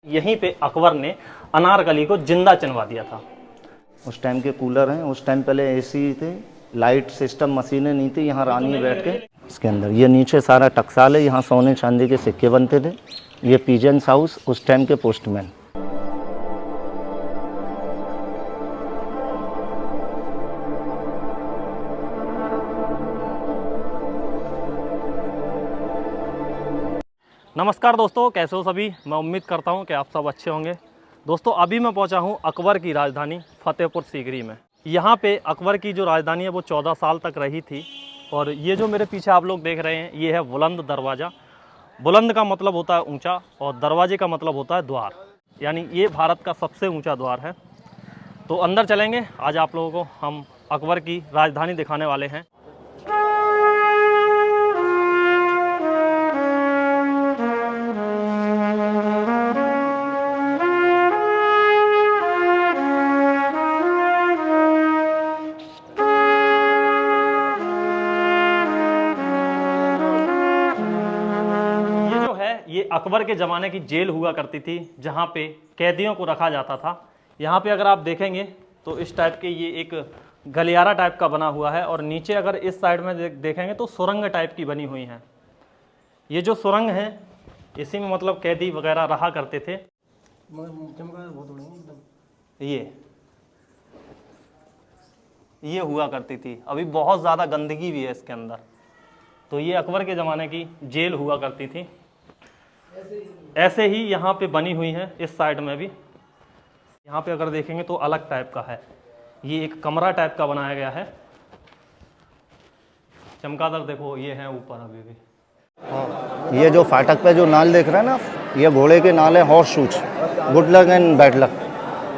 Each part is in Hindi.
यहीं पे अकबर ने अनारकली को जिंदा चुनवा दिया था। उस टाइम के कूलर हैं, उस टाइम पहले एसी थे, लाइट सिस्टम मशीनें नहीं थी। यहाँ रानी बैठ के इसके अंदर, ये नीचे सारा टकसाल है, यहाँ सोने चांदी के सिक्के बनते थे। ये पीजेंस हाउस, उस टाइम के पोस्टमैन। नमस्कार दोस्तों, कैसे हो सभी। मैं उम्मीद करता हूं कि आप सब अच्छे होंगे। दोस्तों अभी मैं पहुंचा हूं अकबर की राजधानी फतेहपुर सीकरी में। यहां पे अकबर की जो राजधानी है वो 14 साल तक रही थी। और ये जो मेरे पीछे आप लोग देख रहे हैं ये है बुलंद दरवाज़ा। बुलंद का मतलब होता है ऊंचा और दरवाजे का मतलब होता है द्वार, यानी ये भारत का सबसे ऊँचा द्वार है। तो अंदर चलेंगे, आज आप लोगों को हम अकबर की राजधानी दिखाने वाले हैं। ये अकबर के ज़माने की जेल हुआ करती थी जहाँ पे कैदियों को रखा जाता था। यहाँ पे अगर आप देखेंगे तो इस टाइप के ये एक गलियारा टाइप का बना हुआ है और नीचे अगर इस साइड में देखेंगे तो सुरंग टाइप की बनी हुई हैं। ये जो सुरंग है इसी में मतलब कैदी वगैरह रहा करते थे। ये हुआ करती थी। अभी बहुत ज़्यादा गंदगी भी है इसके अंदर। तो ये अकबर के ज़माने की जेल हुआ करती थी। ऐसे ही यहाँ पे बनी हुई है इस साइड में भी। यहाँ पे अगर देखेंगे तो अलग टाइप का है, ये एक कमरा टाइप का बनाया गया है। चमगादड़ देखो ये है ऊपर अभी भी। ये जो फाटक पे जो नाल देख रहे हैं ना, ये घोड़े के नाल है, horse shoes, good luck and bad luck.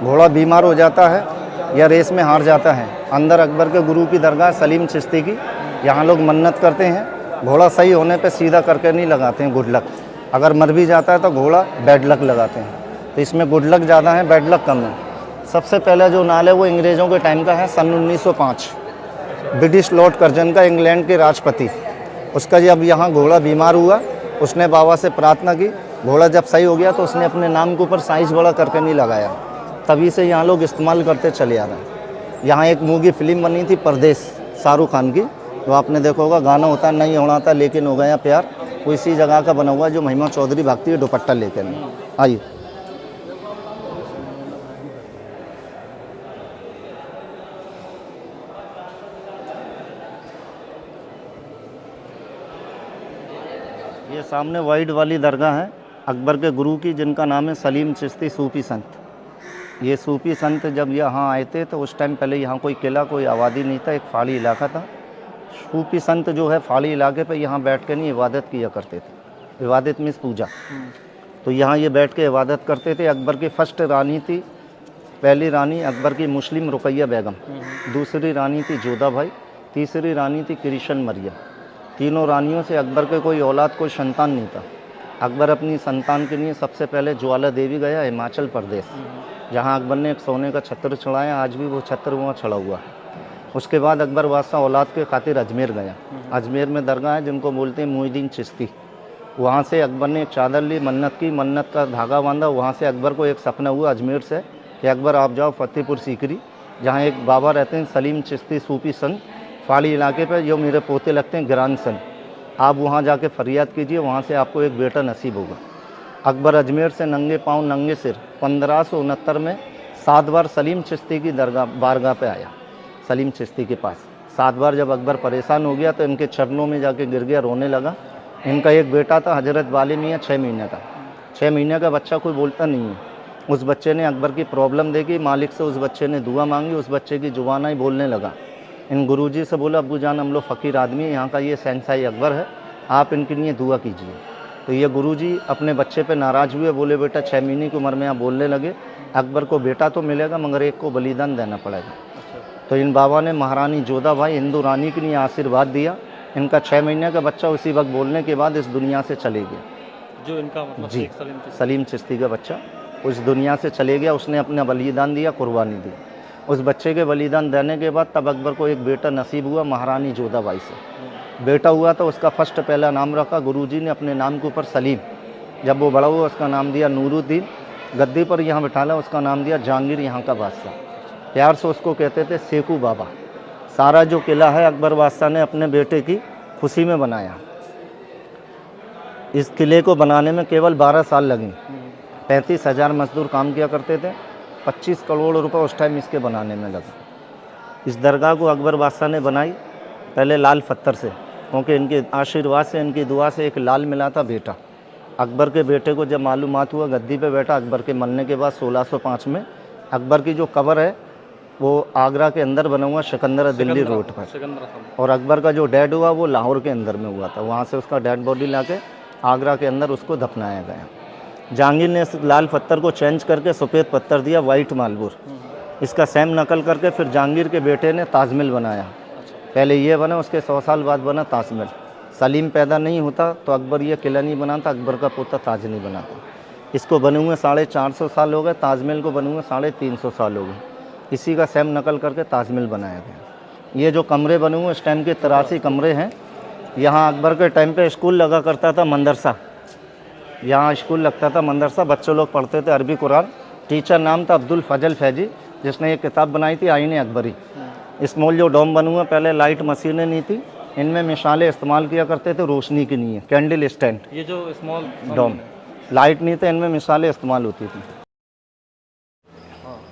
घोड़ा बीमार हो जाता है या रेस में हार जाता है। अंदर अकबर के गुरु की दरगाह सलीम चिश्ती की, यहाँ लोग मन्नत करते हैं। घोड़ा सही होने पे सीधा करके नहीं लगाते हैं गुड लक, अगर मर भी जाता है तो घोड़ा बैड लक लगाते हैं। तो इसमें गुड लक ज़्यादा है, बैड लक कम है। सबसे पहला जो नाल है वो अंग्रेज़ों के टाइम का है, सन 1905। ब्रिटिश लॉर्ड कर्जन का, इंग्लैंड के राष्ट्रपति, उसका जब यहाँ घोड़ा बीमार हुआ उसने बाबा से प्रार्थना की। घोड़ा जब सही हो गया तो उसने अपने नाम के ऊपर साइज़ बड़ा करके नहीं लगाया। तभी से यहाँ लोग इस्तेमाल करते चले आ रहे हैं। यहाँ एक मूवी फिल्म बनी थी परदेश, शाहरुख खान की, तो आपने देखा होगा, गाना होता है नहीं होना था लेकिन हो गया प्यार, वो इसी जगह का बना हुआ जो महिमा चौधरी भागती है दुपट्टा लेकर। आइए ये सामने वाइड वाली दरगाह है अकबर के गुरु की, जिनका नाम है सलीम चिश्ती सूफी संत। ये सूफी संत जब यहाँ आए थे तो उस टाइम पहले यहाँ कोई किला, कोई आबादी नहीं था, एक पहाड़ी इलाका था। सूफी संत जो है पहाड़ी इलाके पे यहाँ बैठ के नहीं इबादत किया करते थे। इबादत मीन्स पूजा। तो यहाँ ये बैठ के इबादत करते थे। अकबर की फर्स्ट रानी थी, पहली रानी अकबर की मुस्लिम रुकैया बेगम, दूसरी रानी थी जोधा भाई, तीसरी रानी थी कृष्ण मरियम। तीनों रानियों से अकबर के कोई औलाद, कोई संतान नहीं था। अकबर अपनी संतान के लिए सबसे पहले ज्वाला देवी गया हिमाचल प्रदेश, जहाँ अकबर ने एक सोने का छत्र चढ़ाया, आज भी वो छत्र वहाँ चढ़ा हुआ है। उसके बाद अकबर बादशाह औलाद के खातिर अजमेर गया। अजमेर में दरगाह है जिनको बोलते हैं मोइनुद्दीन चिश्ती। वहाँ से अकबर ने एक चादर ली, मन्नत की, मन्नत का धागा बांधा। वहाँ से अकबर को एक सपना हुआ अजमेर से कि अकबर आप जाओ फतेहपुर सीकरी, जहाँ एक बाबा रहते हैं सलीम चिश्ती सूफी संत, पहाड़ी इलाके पर, जो मेरे पोते लगते हैं ग्रांड सन। आप वहाँ जाके फरियाद कीजिए, वहाँ से आपको एक बेटा नसीब होगा। अकबर अजमेर से नंगे पाँव नंगे सिर 1569 में 7 बार सलीम चिश्ती की दरगाह बारगाह पे आया, सलीम चिश्ती के पास 7 बार। जब अकबर परेशान हो गया तो इनके चरणों में जाके गिर गया, रोने लगा। इनका एक बेटा था हजरत वाली मियाँ, 6 महीने का। 6 महीने का बच्चा कोई बोलता नहीं है। उस बच्चे ने अकबर की प्रॉब्लम देखी, मालिक से उस बच्चे ने दुआ मांगी, उस बच्चे की जुबान ही बोलने लगा। इन गुरुजी से बोला, अब्बू जान हम लोग फ़कीर आदमी है, यहाँ का ये शहंशाह अकबर है, आप इनके लिए दुआ कीजिए। तो ये गुरुजी अपने बच्चे पे नाराज़ हुए, बोले बेटा 6 महीने की उम्र में आप बोलने लगे, अकबर को बेटा तो मिलेगा मगर एक को बलिदान देना पड़ेगा। तो इन बाबा ने महारानी जोधा भाई हिंदू रानी के लिए आशीर्वाद दिया। इनका 6 महीने का बच्चा उसी वक्त बोलने के बाद इस दुनिया से चले गया। जो इनका मतलब जी, सलीम चिश्ती का बच्चा उस दुनिया से चले गया। उसने अपना बलिदान दिया, कुर्बानी दी। उस बच्चे के बलिदान देने के बाद तब अकबर को एक बेटा नसीब हुआ महारानी जोधा बाई से। बेटा हुआ तो उसका फर्स्ट पहला नाम रखा गुरुजी ने अपने नाम के ऊपर सलीम। जब वो बड़ा हुआ उसका नाम दिया नूरुद्दीन। गद्दी पर यहाँ बिठाला, उसका नाम दिया जहांगीर यहाँ का बादशाह। प्यार से उसको कहते थे सेकू बाबा। सारा जो किला है अकबर बादशाह ने अपने बेटे की खुशी में बनाया। इस किले को बनाने में केवल 12 साल लगे। 35,000 मजदूर काम किया करते थे। 25 करोड़ रुपए उस टाइम इसके बनाने में लगा। इस दरगाह को अकबर बादशाह ने बनाई पहले लाल पत्थर से, क्योंकि इनके आशीर्वाद से, इनकी दुआ से एक लाल मिला था बेटा। अकबर के बेटे को जब मालूमात हुआ गद्दी पे बैठा अकबर के मरने के बाद 1605 में, अकबर की जो कब्र है वो आगरा के अंदर बना हुआ सिकंदरा दिल्ली रोड पर, और अकबर का जो डेड हुआ वो लाहौर के अंदर में हुआ था। वहाँ से उसका डेड बॉडी लाके आगरा के अंदर उसको दफनाया गया। जहांगीर ने इस लाल पत्थर को चेंज करके सफ़ेद पत्थर दिया, वाइट मार्बल। इसका सेम नकल करके फिर जहांगीर के बेटे ने ताजमहल बनाया। पहले ये बना, उसके 100 साल बाद बना ताजमहल। सलीम पैदा नहीं होता तो अकबर ये किला नहीं बनाता, अकबर का पोता ताज नहीं बनाता। इसको बने हुए 450 साल हो गए, ताजमहल को बने हुए 350 साल हो गए। इसी का सेम नकल करके ताजमहल बनाया गया। ये जो कमरे बने हुए इस टाइम के 83 कमरे हैं। यहाँ अकबर के टाइम पे स्कूल लगा करता था, मदरसा। यहाँ स्कूल लगता था, मदरसा, बच्चे लोग पढ़ते थे अरबी कुरान। टीचर नाम था अब्दुल फजल फैजी, जिसने ये किताब बनाई थी आईने अकबरी। स्मॉल जो डोम बने हुए, पहले लाइट मशीनें नहीं थी, इनमें मिसालें इस्तेमाल किया करते थे, रोशनी की नहीं है, कैंडल स्टैंड। ये जो स्मॉल डोम, लाइट नहीं थे, इनमें मिसालें इस्तेमाल होती थी।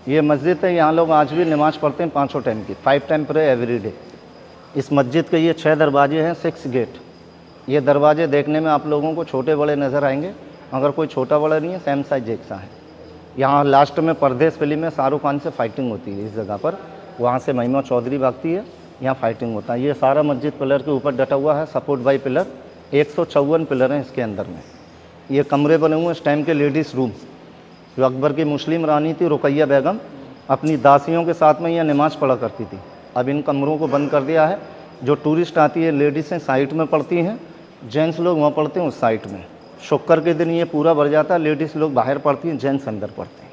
ये मस्जिद है, यहाँ लोग आज भी नमाज पढ़ते हैं 5 टाइम की, 5 टाइम प्रे एवरी डे। इस मस्जिद के ये 6 दरवाजे हैं, 6 गेट। ये दरवाजे देखने में आप लोगों को छोटे बड़े नज़र आएंगे, मगर कोई छोटा बड़ा नहीं है, सेम साइज एक सा है। यहाँ लास्ट में परदेश फिल्म में शाहरुख खान से फाइटिंग होती है इस जगह पर, वहाँ से महिमा चौधरी भागती है, यहाँ फाइटिंग होता है। ये सारा मस्जिद पिलर के ऊपर डटा हुआ है, सपोर्ट बाई पिलर। 154 पिलर हैं इसके अंदर में। ये कमरे बने हुए इस टाइम के लेडीज़ रूम। जो अकबर की मुस्लिम रानी थी रुकैया बेगम, अपनी दासियों के साथ में यह नमाज़ पढ़ा करती थी। अब इन कमरों को बंद कर दिया है। जो टूरिस्ट आती है, लेडीज़ें साइड में पढ़ती हैं, जेंट्स लोग वहाँ पढ़ते हैं उस साइड में। शुक्र के दिन ये पूरा भर जाता है, लेडीज़ लोग बाहर पढ़ती हैं, जेंट्स अंदर पढ़ते हैं।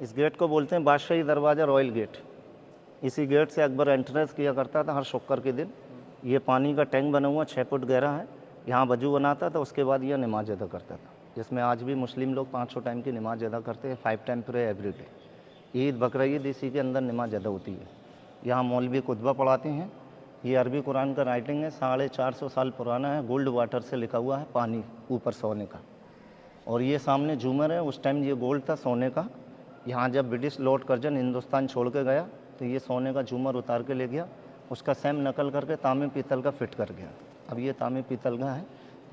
इस गेट को बोलते हैं बादशाही दरवाज़ा, रॉयल गेट। इसी गेट से अकबर एंट्रेंस किया करता था हर शुक्र के दिन। ये पानी का टैंक बना हुआ 6 फुट गहरा है, यहाँ वजू बनाता था, उसके बाद यह नमाज अदा करता था, जिसमें आज भी मुस्लिम लोग 5 टाइम की नमाज अदा करते हैं, 5 time pray every day. Eid Bakra Eid इसी के अंदर नमाज अदा होती है। यहाँ मौलवी खुतबा पढ़ाते हैं। ये अरबी कुरान का राइटिंग है, 450 साल पुराना है, गोल्ड वाटर से लिखा हुआ है, पानी ऊपर सोने का। और ये सामने झूमर है, उस टाइम ये गोल्ड था सोने का। यहाँ जब ब्रिटिश लॉर्ड कर्जन हिंदुस्तान छोड़ के गया तो ये सोने का झूमर उतार के ले गया, उसका सेम नकल करके तांबे पीतल का फिट कर गया। अब ये तांबे पीतल का है।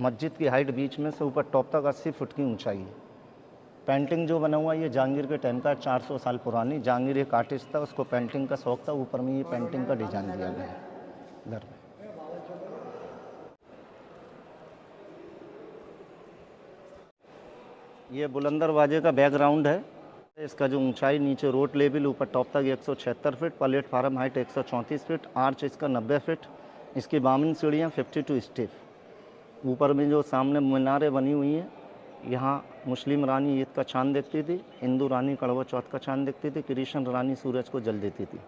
मस्जिद की हाइट बीच में से ऊपर टॉप तक 80 फुट की ऊंचाई है। पेंटिंग जो बना हुआ है ये जहांगीर के टाइम का, 400 साल पुरानी। जहांगीर एक आर्टिस्ट था, उसको पेंटिंग का शौक था, ऊपर में ये पेंटिंग का डिज़ाइन दिया गया है घर में। ये बुलंद दरवाजे का बैकग्राउंड है। इसका जो ऊंचाई नीचे रोड लेवल, ऊपर टॉप तक 176 feet, platform height 134 feet, arch इसका 90 फीट। इसकी बामन सीढ़ियाँ 52 स्टेप। ऊपर में जो सामने मीनारें बनी हुई हैं, यहाँ मुस्लिम रानी ईद का चांद देखती थी, हिंदू रानी करवा चौथ का चांद देखती थी, कृष्ण रानी सूरज को जल देती थी।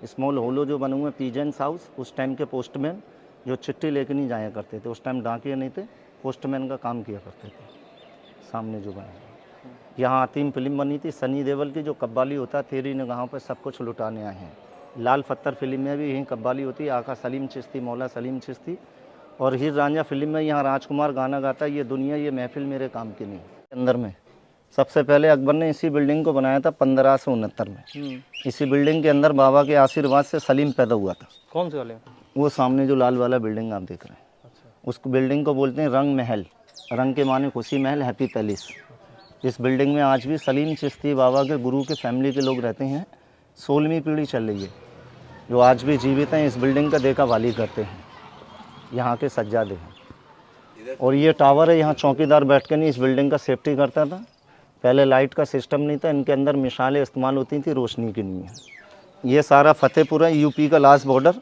स्मॉल होलो जो बने हुए पीजेंट्स हाउस, उस टाइम के पोस्टमैन जो चिट्ठी लेके नहीं जाया करते थे, उस टाइम डाकिए नहीं थे, पोस्टमैन का काम किया करते थे। सामने जो बने, यहाँ आतिम फिल्म बनी थी सनी देओल की, जो कब्बाली होता है, तेरी निगाहों पर सब कुछ लुटाने आए हैं। लाल पत्थर फिल्म में भी यहीं कब्बाली होती है, आका सलीम चिश्ती, मौला सलीम चिश्ती। और हीर रांझा फिल्म में यहाँ राजकुमार गाना गाता है, ये दुनिया ये महफिल मेरे काम की नहीं। अंदर में सबसे पहले अकबर ने इसी बिल्डिंग को बनाया था 1569 में। इसी बिल्डिंग के अंदर बाबा के आशीर्वाद से सलीम पैदा हुआ था। कौन से वाले? वो सामने जो लाल वाला बिल्डिंग आप देख रहे हैं, अच्छा। उस बिल्डिंग को बोलते हैं रंग महल। रंग के माने खुशी महल, हैप्पी पैलेस। इस बिल्डिंग में आज भी सलीम चिश्ती बाबा के गुरु के फैमिली के लोग रहते हैं। 16वीं पीढ़ी चल रही है, जो आज भी जीवित हैं। इस बिल्डिंग का देखभाली करते हैं, यहाँ के सज्जादे हैं। और ये टावर है, यहाँ चौकीदार बैठ के नहीं इस बिल्डिंग का सेफ्टी करता था। पहले लाइट का सिस्टम नहीं था, इनके अंदर मिसालें इस्तेमाल होती थी, रोशनी की नहीं है। ये सारा फतेहपुर है, यूपी का लास्ट बॉर्डर,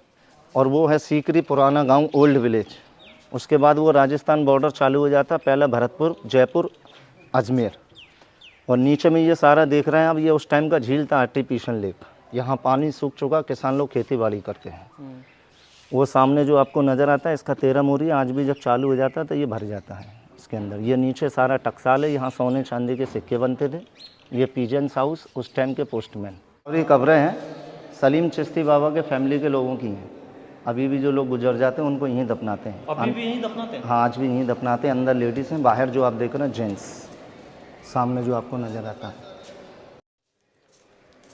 और वो है सीकरी पुराना गांव, ओल्ड विलेज। उसके बाद वो राजस्थान बॉर्डर चालू हो जाता, पहला भरतपुर, जयपुर, अजमेर। और नीचे में ये सारा देख रहे हैं अब, ये उस टाइम का झील था, आर्टिफिशियल लेक। यहाँ पानी सूख चुका, किसान लोग खेती बाड़ी करते हैं। वो सामने जो आपको नज़र आता है इसका 13 मोरी आज भी जब चालू हो जाता है तो ये भर जाता है इसके अंदर। ये नीचे सारा टकसाल है, यहाँ सोने चांदी के सिक्के बनते थे। ये पीजेंस हाउस उस टाइम के पोस्टमैन। और ये कब्रें हैं सलीम चिश्ती बाबा के फैमिली के लोगों की हैं। अभी भी जो लोग गुजर जाते हैं उनको यहीं दफनाते हैं। अभी भी यहीं दफनाते हैं? हाँ, आज भी यहीं दफनाते हैं। अंदर लेडीज़ हैं, बाहर जो आप देख रहे हैं जेंट्स। सामने जो आपको नज़र आता है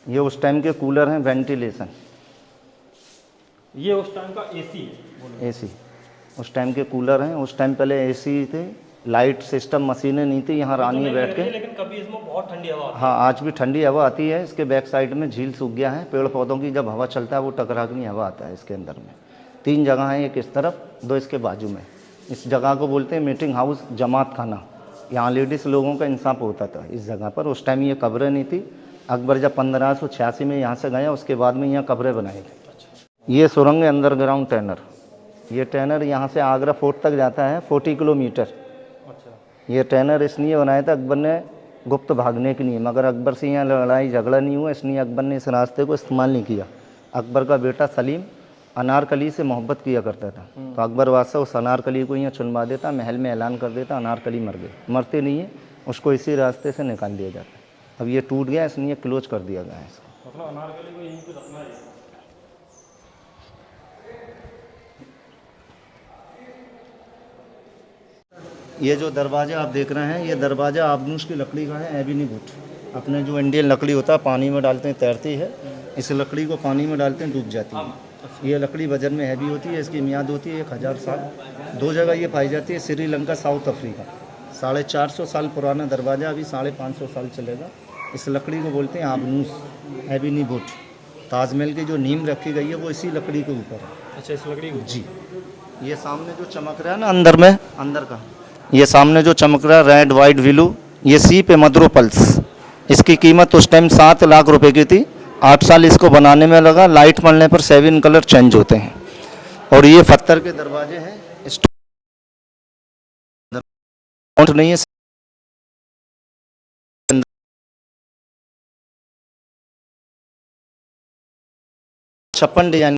ये उस टाइम के कूलर हैं, वेंटिलेशन। ये उस टाइम का एसी है? एसी उस टाइम के कूलर हैं। उस टाइम पहले एसी थे, लाइट सिस्टम, मशीनें नहीं थी। यहाँ रानी बैठ के, लेकिन कभी इसमें बहुत ठंडी हवा आती है। हाँ आज भी ठंडी हवा आती है। इसके बैक साइड में झील सूख गया है। पेड़ पौधों की जब हवा चलता है वो टकराकनी हवा आता है इसके अंदर में। 3 जगह हैं, एक इस तरफ, 2 इसके बाजू में। इस जगह को बोलते हैं मीटिंग हाउस, जमात खाना। यहाँ लेडीज़ लोगों का इंसाफ होता था इस जगह पर। उस टाइम ये कब्रें नहीं थी। अकबर जब 1586 में यहाँ से गया उसके बाद में यहाँ कब्रें बनाई गई। ये सुरंग है, अंडरग्राउंड टनल। ये टनल यहाँ से आगरा फोर्ट तक जाता है, 40 किलोमीटर। अच्छा। ये टनल इसलिए बनाया था अकबर ने गुप्त भागने के लिए, मगर अकबर से यहाँ लड़ाई झगड़ा नहीं हुआ, इसलिए अकबर ने इस रास्ते को इस्तेमाल नहीं किया। अकबर का बेटा सलीम अनारकली से मोहब्बत किया करता था, तो अकबर बादशाह उस अनारकली को यहाँ चुनवा देता, महल में ऐलान कर देता अनारकली मर गई। मरते नहीं है, उसको इसी रास्ते से निकाल दिया जाता है। अब ये टूट गया इसलिए क्लोज कर दिया गया है इसको। मतलब अनारकली को यहीं पे रखना है। ये जो दरवाज़ा आप देख रहे हैं, ये दरवाज़ा आबनूस की लकड़ी का है, एबिनी वुड। अपने जो इंडियन लकड़ी होता है पानी में डालते हैं, तैरती है। इस लकड़ी को पानी में डालते हैं, डूब जाती है। ये लकड़ी वजन में हैवी होती है, इसकी मियाद होती है 1000 साल। 2 जगह ये पाई जाती है, श्रीलंका, साउथ अफ्रीका। 450 साल पुराना दरवाज़ा, अभी 550 साल चलेगा। इस लकड़ी को बोलते हैं आबनूस, एबिनी वुड। ताजमहल की जो नींव रखी गई है वो इसी लकड़ी के ऊपर है। अच्छा, इस लकड़ी को? जी। ये सामने जो चमक रहा है ना अंदर में, अंदर का ये सामने जो चमक रहा है रेड वाइट ब्लू, ये सीप है मद्रोपल्स। इसकी कीमत उस टाइम 7 लाख रुपए की थी। 8 साल इसको बनाने में लगा। लाइट पड़ने पर 7 कलर चेंज होते हैं। और ये पत्थर के दरवाजे हैं, स्टोन नहीं है, छप्पन डिजाइन